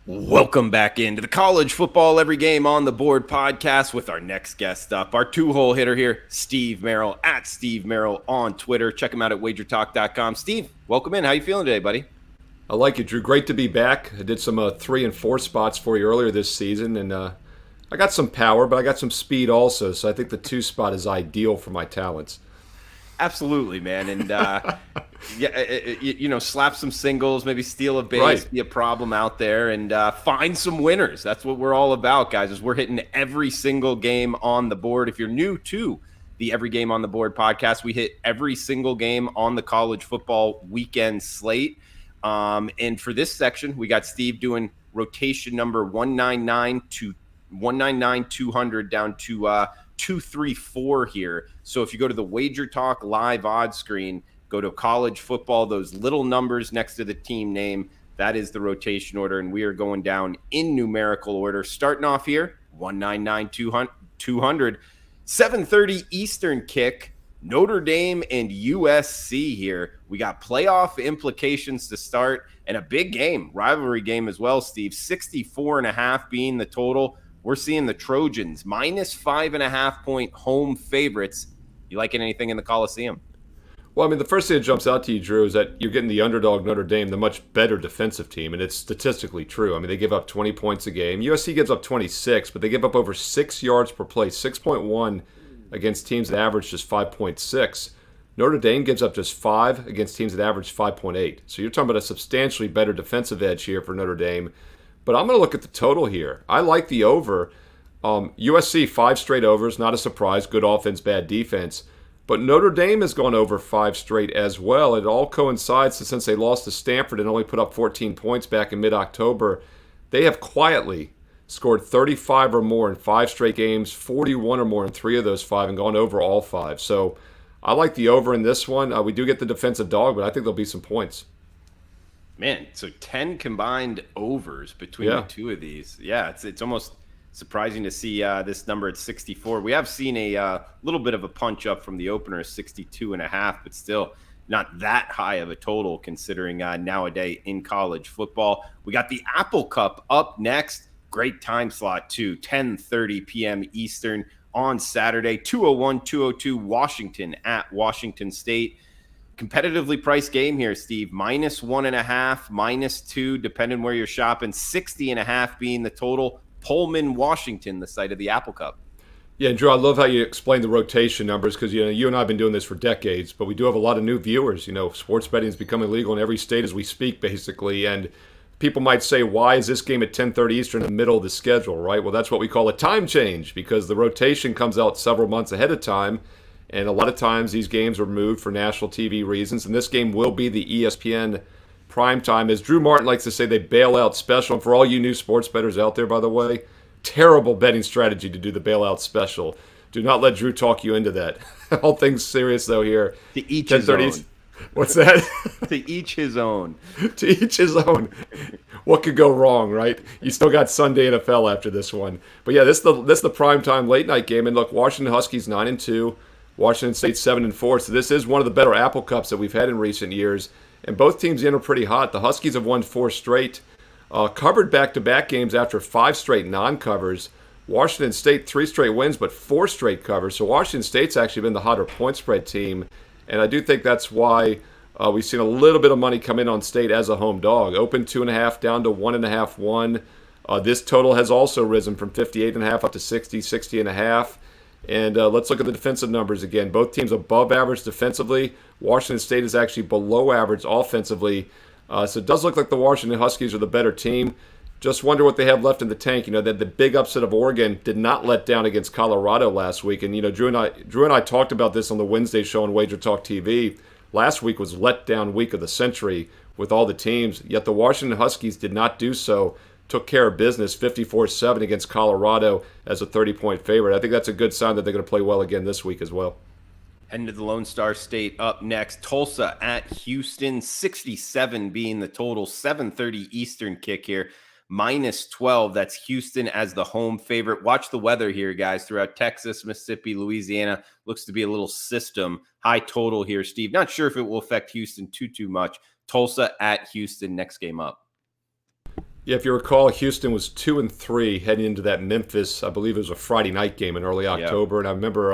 Welcome back into the College Football Every Game on the Board podcast with our next guest up, our two-hole hitter here, Steve Merril, at Steve Merril on Twitter. Check him out at wagertalk.com. Steve, welcome in. How you feeling today, buddy? I like it, Drew. Great to be back. I did some 3 and 4 spots for you earlier this season, and I got some power, but I got some speed also. So I think the 2 spot is ideal for my talents. Absolutely, man. And slap some singles, maybe steal a base, Right. be a problem out there, and find some winners. That's what we're all about, guys. Is we're hitting every single game on the board. If you're new to the Every Game on the Board podcast, we hit every single game on the college football weekend slate. And for this section, we got Steve doing rotation number 199-200 down to 234 here. So if you go to the Wager Talk live odds screen, go to college football, those little numbers next to the team name, that is the rotation order, and we are going down in numerical order. Starting off here, 199-200, 7:30 Eastern kick, Notre Dame and USC here. We got playoff implications to start and a big game, rivalry game as well, Steve. 64.5 being the total. We're seeing the Trojans minus 5.5-point home favorites. You liking anything in the Coliseum? Well, I mean, the first thing that jumps out to you, Drew, is that you're getting the underdog Notre Dame, the much better defensive team, and it's statistically true. I mean, they give up 20 points a game. USC gives up 26, but they give up over 6 yards per play, 6.1 against teams that average just 5.6. Notre Dame gives up just 5 against teams that average 5.8. So you're talking about a substantially better defensive edge here for Notre Dame. But I'm going to look at the total here. I like the over. USC, 5 straight overs, not a surprise. Good offense, bad defense. But Notre Dame has gone over 5 straight as well. It all coincides since they lost to Stanford and only put up 14 points back in mid-October. They have quietly scored 35 or more in 5 straight games, 41 or more in 3 of those 5, and gone over all 5. So I like the over in this one. We do get the defensive dog, but I think there'll be some points. Man, so 10 combined overs between the two of these. Yeah, it's almost surprising to see this number at 64. We have seen a little bit of a punch up from the opener, 62.5, but still not that high of a total considering nowadays in college football. We got the Apple Cup up next. Great time slot too, 10:30 p.m. Eastern on Saturday, 201-202 Washington at Washington State. Competitively priced game here, Steve. Minus 1.5, minus 2, depending where you're shopping. 60.5 being the total. Pullman, Washington, the site of the Apple Cup. Yeah, and Drew, I love how you explain the rotation numbers because you and I have been doing this for decades, but we do have a lot of new viewers. Sports betting is becoming legal in every state as we speak, basically, and people might say, why is this game at 10:30 Eastern in the middle of the schedule, right? Well, that's what we call a time change because the rotation comes out several months ahead of time. And a lot of times these games are moved for national TV reasons. And this game will be the ESPN primetime. As Drew Martin likes to say, they bailout special. And for all you new sports bettors out there, by the way, terrible betting strategy to do the bailout special. Do not let Drew talk you into that. All things serious, though, here. To each his own. What's that? To each his own. To each his own. What could go wrong, right? You still got Sunday NFL after this one. But yeah, this is the primetime late night game. And look, Washington Huskies 9-2. Washington State 7-4, so this is one of the better Apple Cups that we've had in recent years. And both teams in are pretty hot. The Huskies have won 4 straight, covered back-to-back games after 5 straight non-covers. Washington State 3 straight wins, but 4 straight covers. So Washington State's actually been the hotter point spread team, and I do think that's why we've seen a little bit of money come in on State as a home dog. Open 2.5 down to 1.5 1. This total has also risen from 58.5 up to 60.5. And let's look at the defensive numbers again. Both teams above average defensively. Washington State is actually below average offensively. So it does look like the Washington Huskies are the better team. Just wonder what they have left in the tank. That the big upset of Oregon did not let down against Colorado last week. And Drew and I talked about this on the Wednesday show on Wager Talk TV. Last week was letdown week of the century with all the teams. Yet the Washington Huskies did not do so. Took care of business 54-7 against Colorado as a 30-point favorite. I think that's a good sign that they're going to play well again this week as well. Heading to the Lone Star State up next. Tulsa at Houston, 67 being the total. 7:30 Eastern kick here. Minus 12. That's Houston as the home favorite. Watch the weather here, guys. Throughout Texas, Mississippi, Louisiana. Looks to be a little system. High total here, Steve. Not sure if it will affect Houston too much. Tulsa at Houston, next game up. Yeah, if you recall, Houston was 2-3 heading into that Memphis. I believe it was a Friday night game in early Yeah. October, and I remember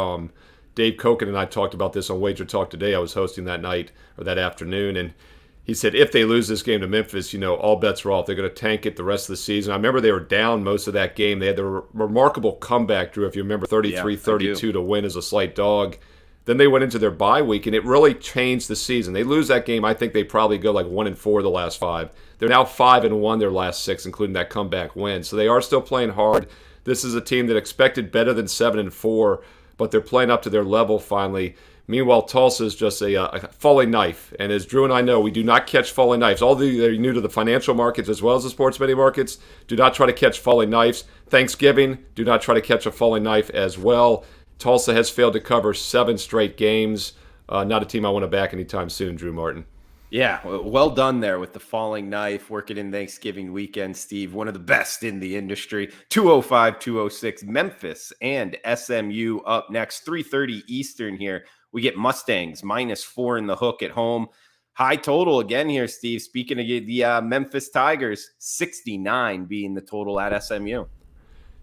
Dave Koken and I talked about this on Wager Talk Today. I was hosting that night or that afternoon, and he said if they lose this game to Memphis, all bets are off. They're going to tank it the rest of the season. I remember they were down most of that game. They had the remarkable comeback, Drew, if you remember, 33-32 to win as a slight dog. Then they went into their bye week, and it really changed the season. They lose that game. I think they probably go like 1-4 the last 5. They're now 5-1 their last 6, including that comeback win. So they are still playing hard. This is a team that expected better than 7-4, but they're playing up to their level finally. Meanwhile, Tulsa is just a falling knife. And as Drew and I know, we do not catch falling knives. Although they're new to the financial markets as well as the sports betting markets, do not try to catch falling knives. Thanksgiving, do not try to catch a falling knife as well. Tulsa has failed to cover 7 straight games. Not a team I want to back anytime soon, Drew Martin. Yeah, well done there with the falling knife, working in Thanksgiving weekend, Steve. One of the best in the industry. 205, 206, Memphis and SMU up next. 3:30 Eastern here. We get Mustangs -4 in the hook at home. High total again here, Steve. Speaking of the Memphis Tigers, 69 being the total at SMU.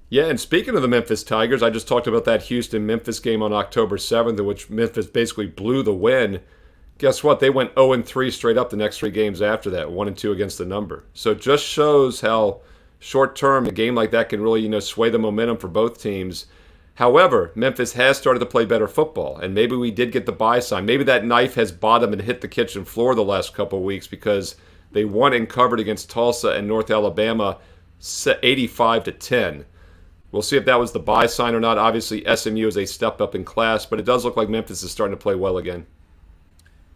Yeah, and speaking of the Memphis Tigers, I just talked about that Houston-Memphis game on October 7th, in which Memphis basically blew the win. Guess what? They went 0-3 straight up the next 3 games after that, 1-2 against the number. So it just shows how short-term a game like that can really, sway the momentum for both teams. However, Memphis has started to play better football, and maybe we did get the buy sign. Maybe that knife has bottomed and hit the kitchen floor the last couple of weeks because they won and covered against Tulsa and North Alabama 85-10. We'll see if that was the buy sign or not. Obviously, SMU is a step up in class, but it does look like Memphis is starting to play well again.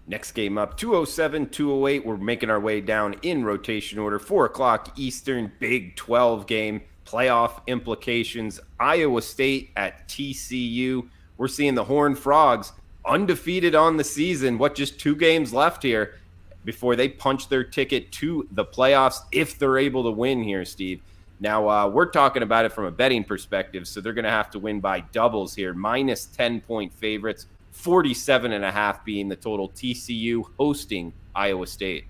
Next game up, 207, 208. We're making our way down in rotation order. 4 o'clock Eastern, Big 12 game. Playoff implications. Iowa State at TCU. We're seeing the Horned Frogs undefeated on the season. Just 2 games left here before they punch their ticket to the playoffs if they're able to win here, Steve. Now, we're talking about it from a betting perspective, so they're going to have to win by doubles here. Minus 10-point favorites, 47.5 being the total. TCU hosting Iowa State.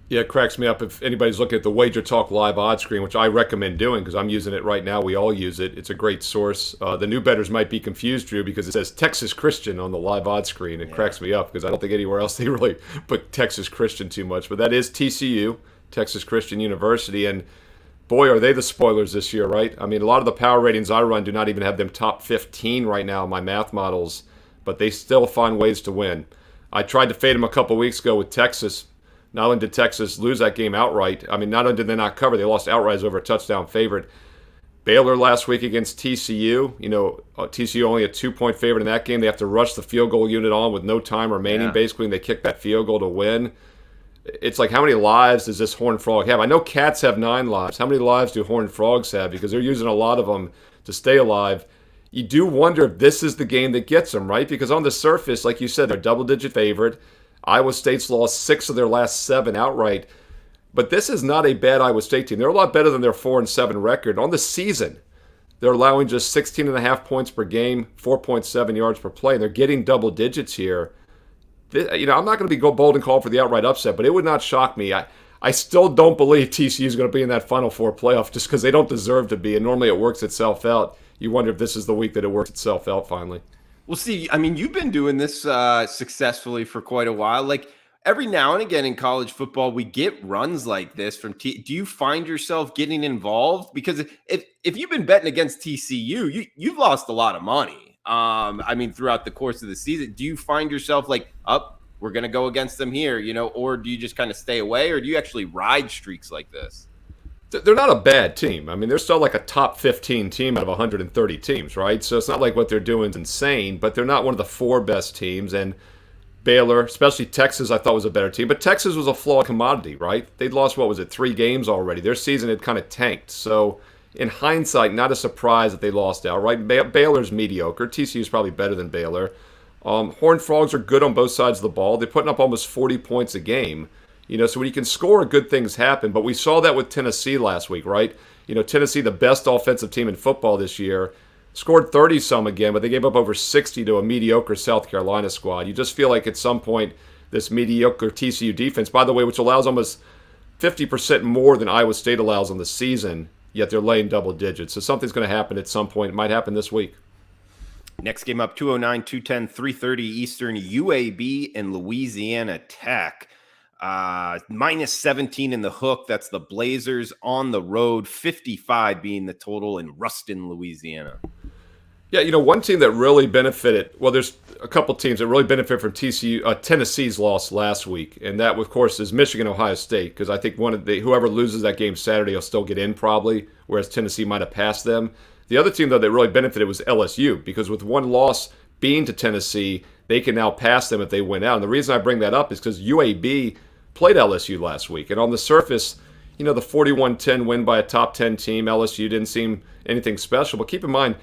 Yeah, it cracks me up if anybody's looking at the Wager Talk live odds screen, which I recommend doing because I'm using it right now. We all use it. It's a great source. The new bettors might be confused, Drew, because it says Texas Christian on the live odds screen. It cracks me up because I don't think anywhere else they really put Texas Christian too much. But that is TCU, Texas Christian University, and boy, are they the spoilers this year, right? I mean, a lot of the power ratings I run do not even have them top 15 right now in my math models, but they still find ways to win. I tried to fade them a couple weeks ago with Texas. Not only did Texas lose that game outright, I mean, not only did they not cover, they lost outright as over a touchdown favorite. Baylor last week against TCU, TCU only a 2-point favorite in that game. They have to rush the field goal unit on with no time remaining, basically, and they kick that field goal to win. It's like, how many lives does this Horned Frog have? I know cats have 9 lives. How many lives do Horned Frogs have? Because they're using a lot of them to stay alive. You do wonder if this is the game that gets them, right? Because on the surface, like you said, they're double-digit favorite. Iowa State's lost 6 of their last 7 outright. But this is not a bad Iowa State team. They're a lot better than their 4-7 record. On the season, they're allowing just 16.5 points per game, 4.7 yards per play. And they're getting double digits here. I'm not going to be bold and call for the outright upset, but it would not shock me. I still don't believe TCU is going to be in that Final Four playoff just because they don't deserve to be. And normally it works itself out. You wonder if this is the week that it works itself out finally. Well, see, I mean, you've been doing this successfully for quite a while. Like every now and again in college football, we get runs like this from do you find yourself getting involved? Because if you've been betting against TCU, you've lost a lot of money. I mean, throughout the course of the season, do you find yourself like, we're going to go against them here, or do you just kind of stay away, or do you actually ride streaks like this? They're not a bad team. I mean, they're still like a top 15 team out of 130 teams, right? So it's not like what they're doing is insane, but they're not one of the 4 best teams. And Baylor, especially Texas, I thought was a better team. But Texas was a flawed commodity, right? They'd lost, 3 games already. Their season had kind of tanked. So in hindsight, not a surprise that they lost outright. Baylor's mediocre. TCU's probably better than Baylor. Horned Frogs are good on both sides of the ball. They're putting up almost 40 points a game. So when you can score, good things happen. But we saw that with Tennessee last week, right? Tennessee, the best offensive team in football this year, scored 30-some again, but they gave up over 60 to a mediocre South Carolina squad. You just feel like at some point this mediocre TCU defense, by the way, which allows almost 50% more than Iowa State allows on the season, yet they're laying double digits. So something's going to happen at some point. It might happen this week. Next game up, 209, 210, 3:30 Eastern, UAB and Louisiana Tech. Minus 17 in the hook. That's the Blazers on the road, 55 being the total in Ruston, Louisiana. Yeah, one team that really benefited, well, there's a couple teams that really benefit from Tennessee's loss last week, and that, of course, is Michigan, Ohio State, because I think whoever loses that game Saturday will still get in probably, whereas Tennessee might have passed them. The other team, though, that really benefited was LSU, because with one loss being to Tennessee, they can now pass them if they win out. And the reason I bring that up is because UAB played LSU last week, and on the surface, the 41-10 win by a top 10 team, LSU didn't seem anything special, but keep in mind,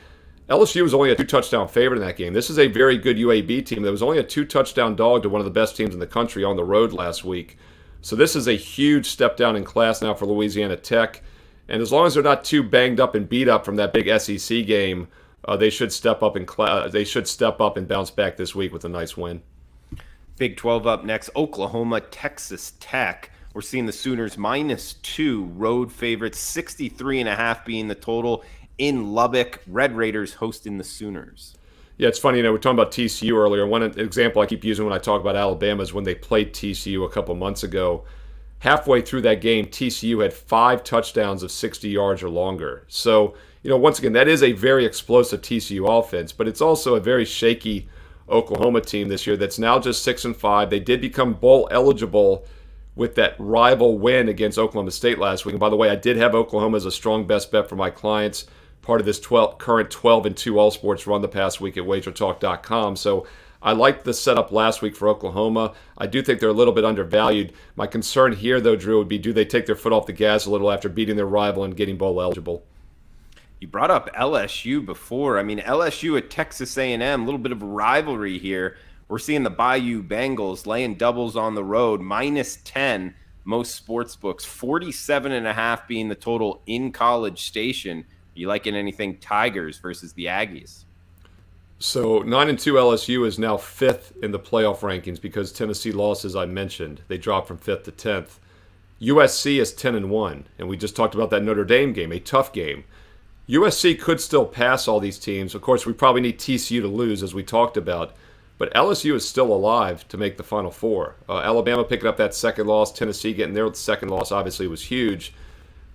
LSU was only a 2-touchdown favorite in that game. This is a very good UAB team that was only a 2-touchdown dog to one of the best teams in the country on the road last week. So this is a huge step down in class now for Louisiana Tech. And as long as they're not too banged up and beat up from that big SEC game, they should step up and bounce back this week with a nice win. Big 12 up next, Oklahoma, Texas Tech. We're seeing the Sooners -2 road favorites, 63.5 being the total in Lubbock. Red Raiders hosting the Sooners. Yeah, it's funny, we're talking about TCU earlier. One example I keep using when I talk about Alabama is when they played TCU a couple months ago. Halfway through that game, TCU had 5 touchdowns of 60 yards or longer. So, once again, that is a very explosive TCU offense, but it's also a very shaky Oklahoma team this year that's now just 6-5. They did become bowl eligible with that rival win against Oklahoma State last week. And by the way, I did have Oklahoma as a strong best bet for my clients, part of this current 12-2 all sports run the past week at wagertalk.com. So I liked the setup last week for Oklahoma. I do think they're a little bit undervalued. My concern here, though, Drew, would be do they take their foot off the gas a little after beating their rival and getting bowl eligible? You brought up LSU before. I mean, LSU at Texas A&M, a little bit of a rivalry here. We're seeing the Bayou Bengals laying doubles on the road, -10, most sports books, 47.5 being the total in College Station. You liking anything Tigers versus the Aggies? So 9-2 LSU is now 5th in the playoff rankings because Tennessee lost, as I mentioned. They dropped from 5th to 10th. USC is 10-1, and we just talked about that Notre Dame game, a tough game. USC could still pass all these teams. Of course, we probably need TCU to lose, as we talked about. But LSU is still alive to make the Final Four. Alabama picking up that second loss. Tennessee getting their second loss obviously was huge.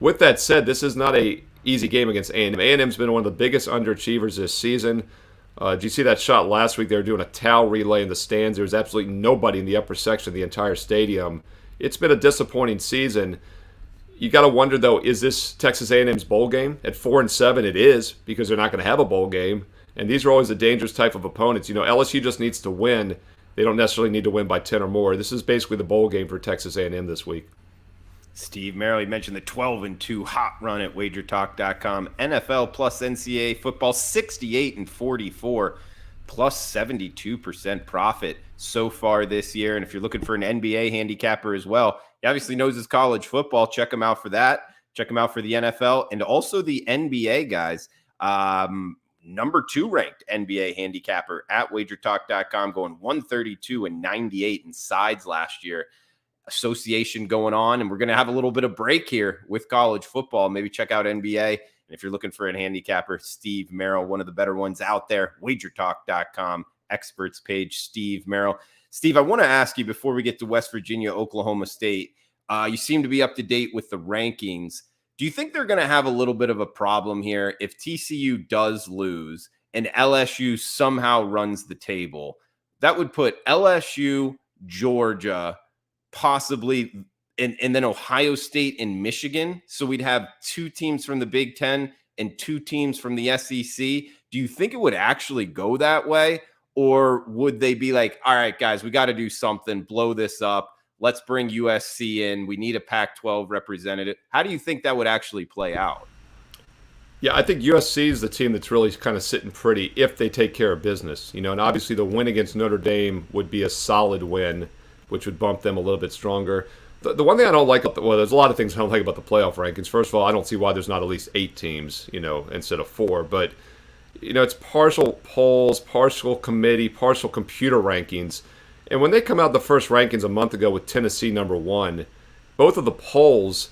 With that said, this is not a easy game against A&M. A&M's been one of the biggest underachievers this season. Did you see that shot last week? They were doing a towel relay in the stands. There was absolutely nobody in the upper section of the entire stadium. It's been a disappointing season. You got to wonder, though, is this Texas A&M's bowl game? At 4-7, it is, because they're not going to have a bowl game. And these are always the dangerous type of opponents. LSU just needs to win. They don't necessarily need to win by 10 or more. This is basically the bowl game for Texas A&M this week. Steve Merril mentioned the 12-2 hot run at wagertalk.com. NFL plus NCAA football, 68-44, plus 72% profit so far this year. And if you're looking for an NBA handicapper as well, he obviously knows his college football. Check him out for that. Check him out for the NFL and also the NBA guys. Number 2 ranked NBA handicapper at wagertalk.com, going 132-98 in sides last year. Association going on, and we're going to have a little bit of break here with college football. Maybe check out NBA. And if you're looking for a handicapper, Steve Merril, one of the better ones out there, wagertalk.com, experts page, Steve Merril. Steve, I want to ask you before we get to West Virginia, Oklahoma State, you seem to be up to date with the rankings. Do you think they're going to have a little bit of a problem here if TCU does lose and LSU somehow runs the table? That would put LSU, Georgia, possibly, and then Ohio State and Michigan. So we'd have 2 teams from the Big Ten and 2 teams from the SEC. Do you think it would actually go that way? Or would they be like, all right, guys, we got to do something, blow this up. Let's bring USC in. We need a Pac-12 representative. How do you think that would actually play out? Yeah, I think USC is the team that's really kind of sitting pretty if they take care of business. And obviously the win against Notre Dame would be a solid win, which would bump them a little bit stronger. The one thing I don't like, well, there's a lot of things I don't like about the playoff rankings. First of all, I don't see why there's not at least 8 teams, instead of 4. But, it's partial polls, partial committee, partial computer rankings. And when they come out the first rankings a month ago with Tennessee number 1, both of the polls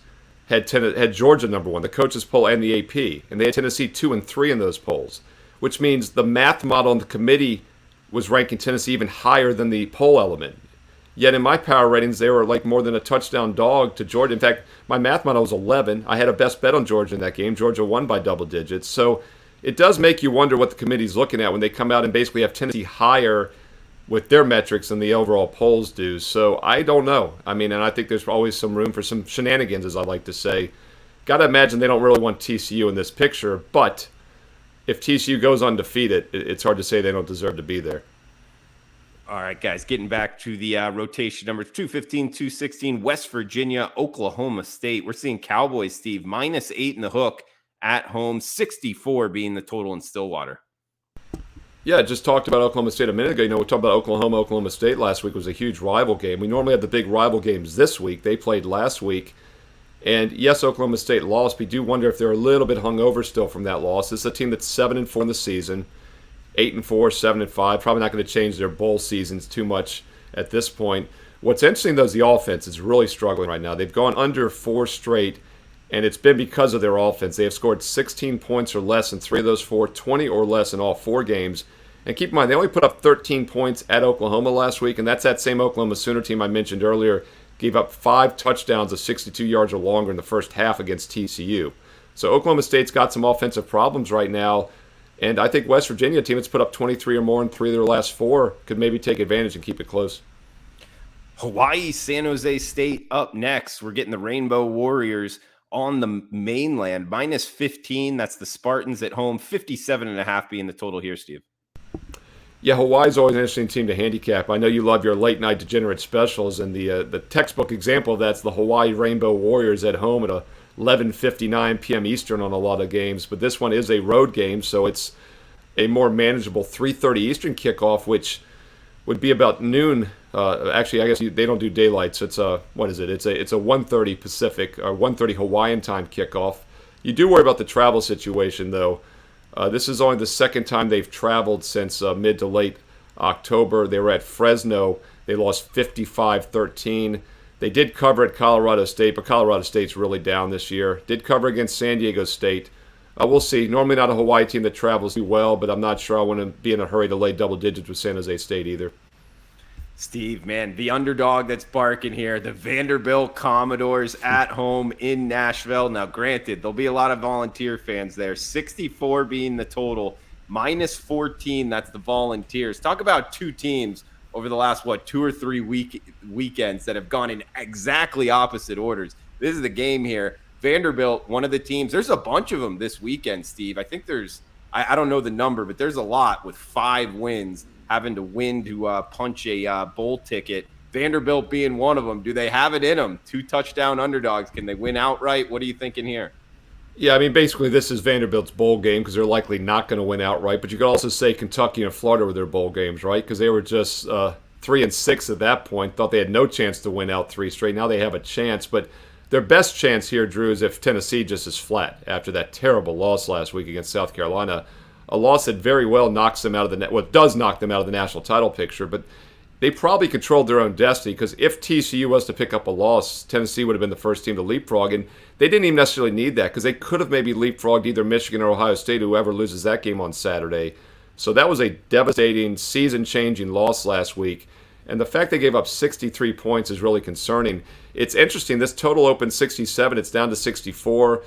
had Georgia number one, the coaches poll and the AP, and they had Tennessee 2 and 3 in those polls, which means the math model on the committee was ranking Tennessee even higher than the poll element. Yet in my power ratings, they were like more than a touchdown dog to Georgia. In fact, my math model was 11. I had a best bet on Georgia in that game. Georgia won by double digits. So it does make you wonder what the committee's looking at when they come out and basically have Tennessee higher with their metrics than the overall polls do. So I don't know. I mean, and I think there's always some room for some shenanigans, as I like to say. Got to imagine they don't really want TCU in this picture, but if TCU goes undefeated, it's hard to say they don't deserve to be there. All right, guys, getting back to the rotation numbers, 215, 216, West Virginia, Oklahoma State. We're seeing Cowboys, Steve, -8 in the hook at home, 64 being the total in Stillwater. Yeah, just talked about Oklahoma State a minute ago. You know, we talked about Oklahoma State last week was a huge rival game. We normally have the big rival games this week. They played last week. And yes, Oklahoma State lost. We do wonder if they're a little bit hungover still from that loss. This is a team that's 7-4 in the season, 8-4, 7-5. Probably not going to change their bowl seasons too much at this point. What's interesting, though, is the offense is really struggling right now. They've gone under 4 straight, and it's been because of their offense. They have scored 16 points or less in 3 of those 4, 20 or less in all 4 games. And keep in mind, they only put up 13 points at Oklahoma last week, and that's that same Oklahoma Sooner team I mentioned earlier. Gave up 5 touchdowns of 62 yards or longer in the first half against TCU. So Oklahoma State's got some offensive problems right now. And I think West Virginia, a team that's put up 23 or more in 3 of their last 4, could maybe take advantage and keep it close. Hawaii, San Jose State up next. We're getting the Rainbow Warriors on the mainland. -15, that's the Spartans at home. 57.5 being the total here, Steve. Yeah, Hawaii's always an interesting team to handicap. I know you love your late night degenerate specials, and the textbook example of that's the Hawaii Rainbow Warriors at home at 11:59 p.m. Eastern on a lot of games. But this one is a road game, so it's a more manageable 3:30 Eastern kickoff, which would be about noon. Actually, I guess they don't do daylight, so it's what is it? It's a 1:30 Pacific or 1:30 Hawaiian time kickoff. You do worry about the travel situation, though. This is only the second time they've traveled since mid to late October. They were at Fresno. They lost 55-13. They did cover at Colorado State, but Colorado State's really down this year. Did cover against San Diego State. We'll see. Normally not a Hawaii team that travels too well, but I'm not sure I want to be in a hurry to lay double digits with San Jose State either. Steve, man, the underdog that's barking here, the Vanderbilt Commodores at home in Nashville. Now, granted, there'll be a lot of Volunteer fans there. 64 being the total, -14, that's the Volunteers. Talk about 2 teams over the last, 2 or 3 weekends that have gone in exactly opposite orders. This is the game here. Vanderbilt, one of the teams, there's a bunch of them this weekend, Steve. I think there's, I don't know the number, but there's a lot with 5 wins. Having to win to punch a bowl ticket. Vanderbilt being one of them. Do they have it in them? 2 touchdown underdogs. Can they win outright? What are you thinking here? Yeah, I mean, basically this is Vanderbilt's bowl game because they're likely not going to win outright. But you could also say Kentucky and Florida were their bowl games, right? Because they were just 3-6 at that point. Thought they had no chance to win out 3 straight. Now they have a chance. But their best chance here, Drew, is if Tennessee just is flat after that terrible loss last week against South Carolina. A loss that very well knocks them out of the does knock them out of the national title picture, but they probably controlled their own destiny because if TCU was to pick up a loss, Tennessee would have been the first team to leapfrog, and they didn't even necessarily need that because they could have maybe leapfrogged either Michigan or Ohio State, whoever loses that game on Saturday. So that was a devastating, season-changing loss last week, and the fact they gave up 63 points is really concerning. It's interesting, this total opened 67, it's down to 64.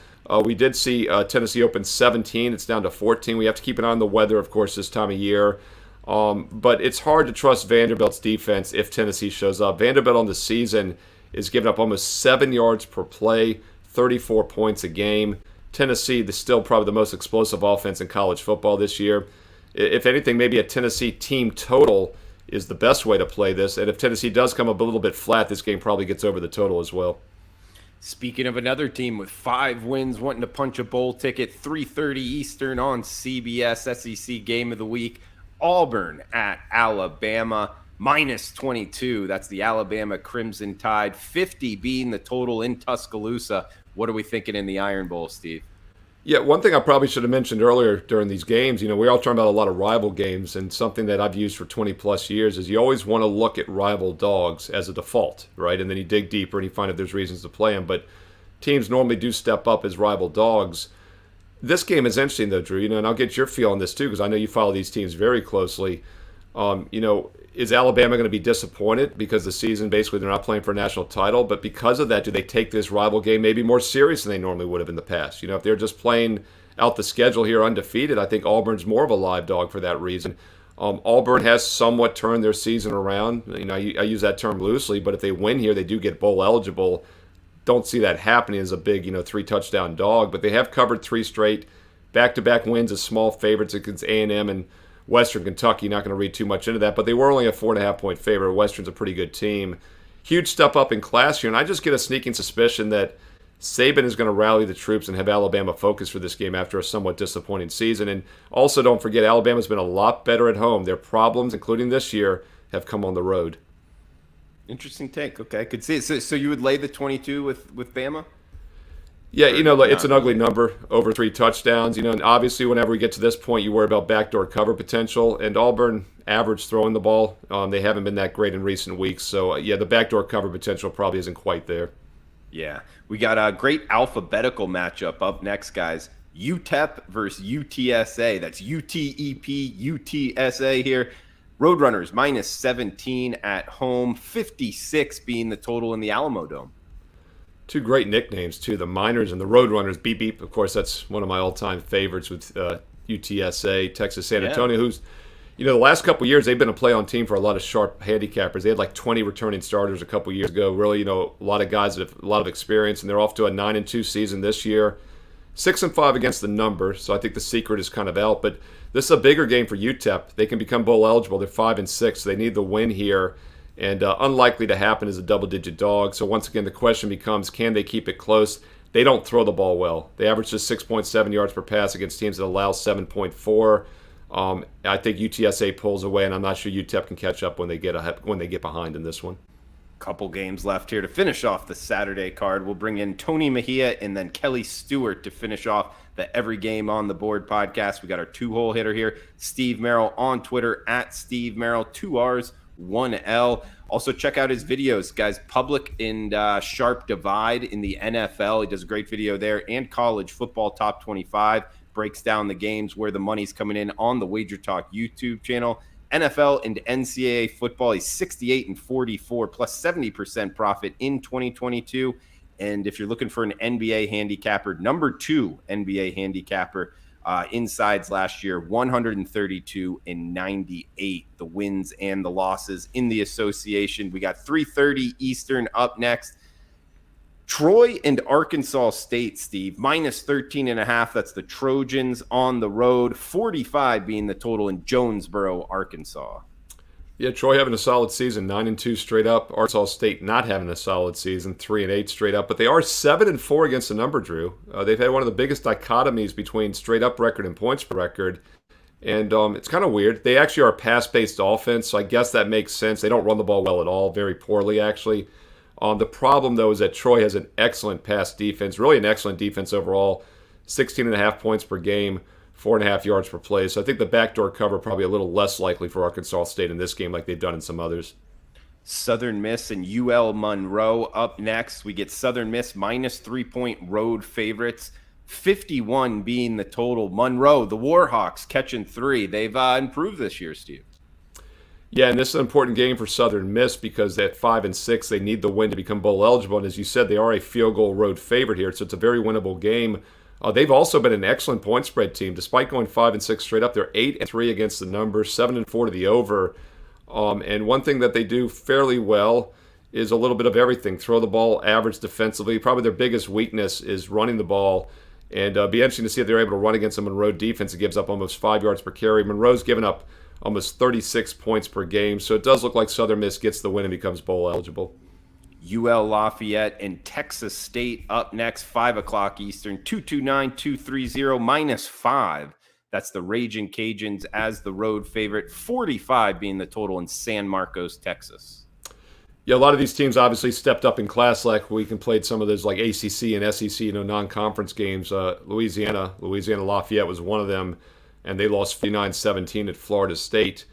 We did see Tennessee open 17. It's down to 14. We have to keep an eye on the weather, of course, this time of year. But it's hard to trust Vanderbilt's defense if Tennessee shows up. Vanderbilt on the season is giving up almost 7 yards per play, 34 points a game. Tennessee is still probably the most explosive offense in college football this year. If anything, maybe a Tennessee team total is the best way to play this. And if Tennessee does come up a little bit flat, this game probably gets over the total as well. Speaking of another team with 5 wins, wanting to punch a bowl ticket, 3:30 Eastern on CBS, SEC Game of the Week, Auburn at Alabama, -22. That's the Alabama Crimson Tide, 50 being the total in Tuscaloosa. What are we thinking in the Iron Bowl, Steve? Yeah, one thing I probably should have mentioned earlier during these games, we're all talking about a lot of rival games, and something that I've used for 20 plus years is you always want to look at rival dogs as a default, right? And then you dig deeper and you find if there's reasons to play them. But teams normally do step up as rival dogs. This game is interesting, though, Drew, and I'll get your feel on this too, because I know you follow these teams very closely. Is Alabama going to be disappointed because the season basically they're not playing for a national title? But because of that, do they take this rival game maybe more serious than they normally would have in the past? If they're just playing out the schedule here undefeated, I think Auburn's more of a live dog for that reason. Auburn has somewhat turned their season around. I use that term loosely, but if they win here, they do get bowl eligible. Don't see that happening as a big, 3-touchdown dog, but they have covered 3 straight back-to-back wins as small favorites against A&M and Western Kentucky. Not going to read too much into that, but they were only a 4.5-point favorite. Western's a pretty good team. Huge step up in class here, and I just get a sneaking suspicion that Saban is going to rally the troops and have Alabama focused for this game after a somewhat disappointing season. And also, don't forget, Alabama's been a lot better at home. Their problems, including this year, have come on the road. Interesting take. Okay, I could see it. So you would lay the 22 with Bama? Yeah, it's an ugly number, over 3 touchdowns. And obviously whenever we get to this point, you worry about backdoor cover potential. And Auburn average throwing the ball. They haven't been that great in recent weeks. So, the backdoor cover potential probably isn't quite there. Yeah. We got a great alphabetical matchup up next, guys. UTEP versus UTSA. That's UTEP, UTSA here. Roadrunners minus 17 at home, 56 being the total in the Alamo Dome. 2 great nicknames, too. The Miners and the Roadrunners. Beep, beep. Of course, that's one of my all-time favorites with UTSA, Texas San Antonio, who's, the last couple of years, they've been a play-on team for a lot of sharp handicappers. They had like 20 returning starters a couple of years ago. Really, a lot of guys that have a lot of experience, and they're off to a 9-2 season this year. 6-5 against the number, so I think the secret is kind of out. But this is a bigger game for UTEP. They can become bowl eligible. They're 5-6, so they need the win here. And unlikely to happen as a double-digit dog. So once again, the question becomes, can they keep it close? They don't throw the ball well. They average just 6.7 yards per pass against teams that allow 7.4. I think UTSA pulls away, and I'm not sure UTEP can catch up when they get behind in this one. Couple games left here to finish off the Saturday card. We'll bring in Tony Mejia and then Kelly Stewart to finish off the Every Game on the Board podcast. We got our 2-hole hitter here, Steve Merril on Twitter at Steve Merril, 2 R's. 1L. Also check out his videos, guys. Public and Sharp Divide in the NFL. He does a great video there. And college football top 25. Breaks down the games where the money's coming in on the Wager Talk YouTube channel. NFL and NCAA football. He's 68-44 plus 70% profit in 2022. And if you're looking for an NBA handicapper, number 2 NBA handicapper, insides last year, 132-98, the wins and the losses in the association. We got 3:30 Eastern up next. Troy and Arkansas State, Steve, minus 13.5. That's the Trojans on the road, 45 being the total in Jonesboro, Arkansas. Yeah, Troy having a solid season, 9-2 straight up. Arkansas State not having a solid season, 3-8 straight up. But they are 7-4 against the number, Drew. They've had one of the biggest dichotomies between straight up record and points per record. And it's kind of weird. They actually are a pass-based offense, so I guess that makes sense. They don't run the ball well at all, very poorly actually. The problem, though, is that Troy has an excellent pass defense, really an excellent defense overall, 16.5 points per game. 4.5 yards per play. So I think the backdoor cover probably a little less likely for Arkansas State in this game like they've done in some others. Southern Miss and UL Monroe up next. We get Southern Miss minus 3-point road favorites, 51 being the total. Monroe, the Warhawks catching 3. They've improved this year, Steve. Yeah, and this is an important game for Southern Miss because at 5-6, they need the win to become bowl eligible. And as you said, they are a field goal road favorite here, so it's a very winnable game. They've also been an excellent point spread team. Despite going 5-6 straight up, they're 8-3 against the number, 7-4 to the over. And one thing that they do fairly well is a little bit of everything. Throw the ball, average defensively. Probably their biggest weakness is running the ball. And be interesting to see if they're able to run against a Monroe defense that gives up almost 5 yards per carry. Monroe's given up almost 36 points per game. So it does look like Southern Miss gets the win and becomes bowl eligible. UL Lafayette and Texas State up next, 5 o'clock Eastern, 229-230 minus 5. That's the Raging Cajuns as the road favorite, 45 being the total in San Marcos, Texas. Yeah, a lot of these teams obviously stepped up in class last week and played some of those like ACC and SEC, non-conference games. Louisiana Lafayette was one of them, and they lost 59-17 at Florida State.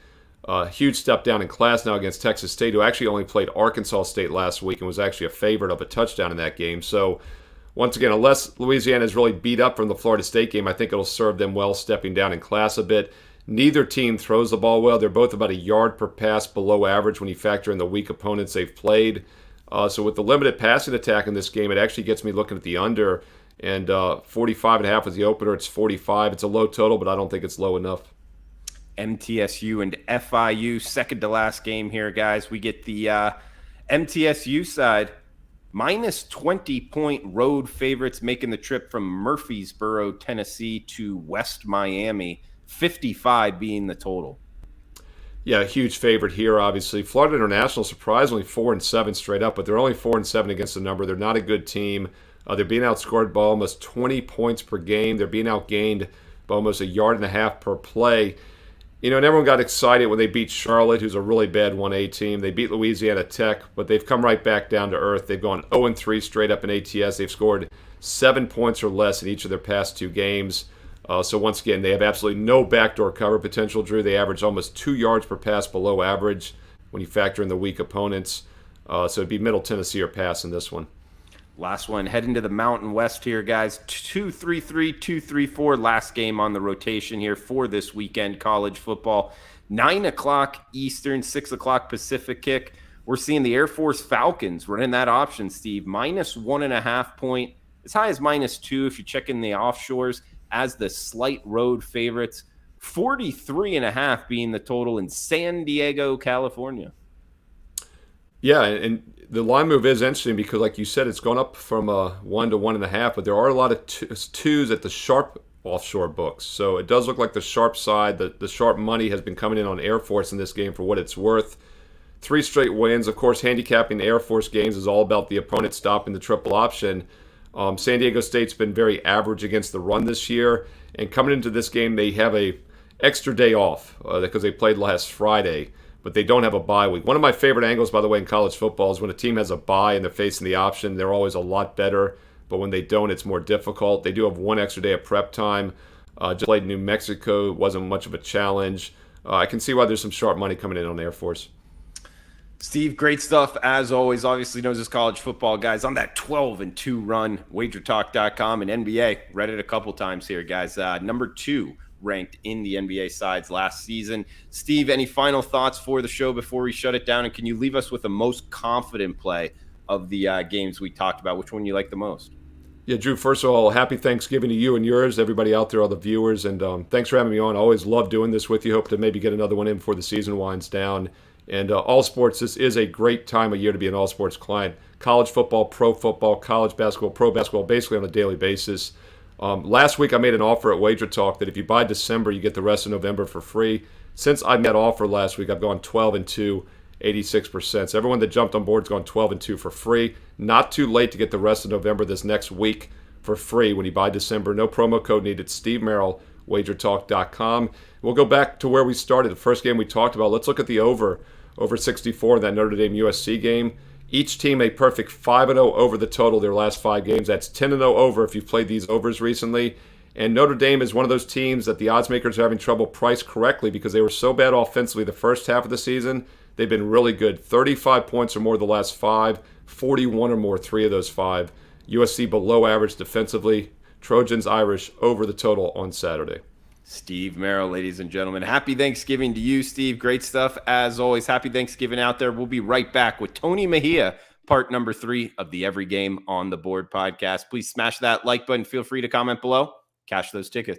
Huge step down in class now against Texas State, who actually only played Arkansas State last week and was actually a favorite of a touchdown in that game. So once again, unless Louisiana is really beat up from the Florida State game, I think it'll serve them well stepping down in class a bit. Neither team throws the ball well. They're both about a yard per pass below average when you factor in the weak opponents they've played. So with the limited passing attack in this game, it actually gets me looking at the under. And 45.5 was the opener. It's 45. It's a low total, but I don't think it's low enough. MTSU and FIU, second to last game here, guys. We get the MTSU side, minus 20-point road favorites making the trip from Murfreesboro, Tennessee to West Miami. 55 being the total. Yeah, a huge favorite here, obviously. Florida International, surprisingly, 4-7 straight up, but they're only 4-7 against the number. They're not a good team. They're being outscored by almost 20 points per game. They're being outgained by almost a yard and a half per play. And everyone got excited when they beat Charlotte, who's a really bad 1A team. They beat Louisiana Tech, but they've come right back down to earth. They've gone 0-3 straight up in ATS. They've scored 7 points or less in each of their past 2 games. So once again, they have absolutely no backdoor cover potential, Drew. They average almost 2 yards per pass below average when you factor in the weak opponents. So it'd be Middle Tennessee or pass in this one. Last one, heading to the Mountain West here, guys. 2-3-3, 2-3-4, last game on the rotation here for this weekend college football. 9 o'clock Eastern, 6 o'clock Pacific kick. We're seeing the Air Force Falcons running that option, Steve. Minus 1.5 point, as high as minus 2 if you check in the offshores, as the slight road favorites. 43.5 being the total in San Diego, California. Yeah, and the line move is interesting because, like you said, it's gone up from 1 to 1.5, but there are a lot of twos at the sharp offshore books. So it does look like the sharp side, the sharp money has been coming in on Air Force in this game for what it's worth. 3 straight wins. Of course, handicapping Air Force games is all about the opponent stopping the triple option. San Diego State's been very average against the run this year, and coming into this game, they have a extra day off because they played last Friday, but they don't have a bye week. One of my favorite angles, by the way, in college football is when a team has a bye and they're facing the option, they're always a lot better, but when they don't, it's more difficult. They do have 1 extra day of prep time. Just played New Mexico. It wasn't much of a challenge. I can see why there's some sharp money coming in on Air Force. Steve, great stuff as always. Obviously knows his college football, guys, on that 12-2 run. WagerTalk.com and NBA. Read it a couple times here, guys. Number 2 ranked in the NBA sides last season. Steve, any final thoughts for the show before we shut it down? And can you leave us with the most confident play of the games we talked about? Which one you like the most? Yeah, Drew, first of all, happy Thanksgiving to you and yours, everybody out there, all the viewers. And thanks for having me on. I always love doing this with you. Hope to maybe get another one in before the season winds down. And all sports, this is a great time of year to be an all sports client. College football, college basketball, pro basketball, basically on a daily basis. Last week I made an offer at Wager Talk that if you buy December, you get the rest of November for free. Since I made that offer last week, I've gone 12-2, 86%. So everyone that jumped on board has gone 12-2 for free. Not too late to get the rest of November this next week for free when you buy December. No promo code needed. Steve Merril, WagerTalk.com. We'll go back to where we started. The first game we talked about. Let's look at the over 64 in that Notre Dame USC game. Each team a perfect 5-0 over the total their last 5 games. That's 10-0 over if you've played these overs recently. And Notre Dame is one of those teams that the odds makers are having trouble priced correctly because they were so bad offensively the first half of the season. They've been really good. 35 points or more the last 5, 41 or more 3 of those 5. USC below average defensively. Trojans Irish over the total on Saturday. Steve Merril, ladies and gentlemen. Happy Thanksgiving to you, Steve. Great stuff as always. Happy Thanksgiving out there. We'll be right back with Tony Mejia, part number 3 of the Every Game on the Board podcast. Please smash that like button. Feel free to comment below. Cash those tickets.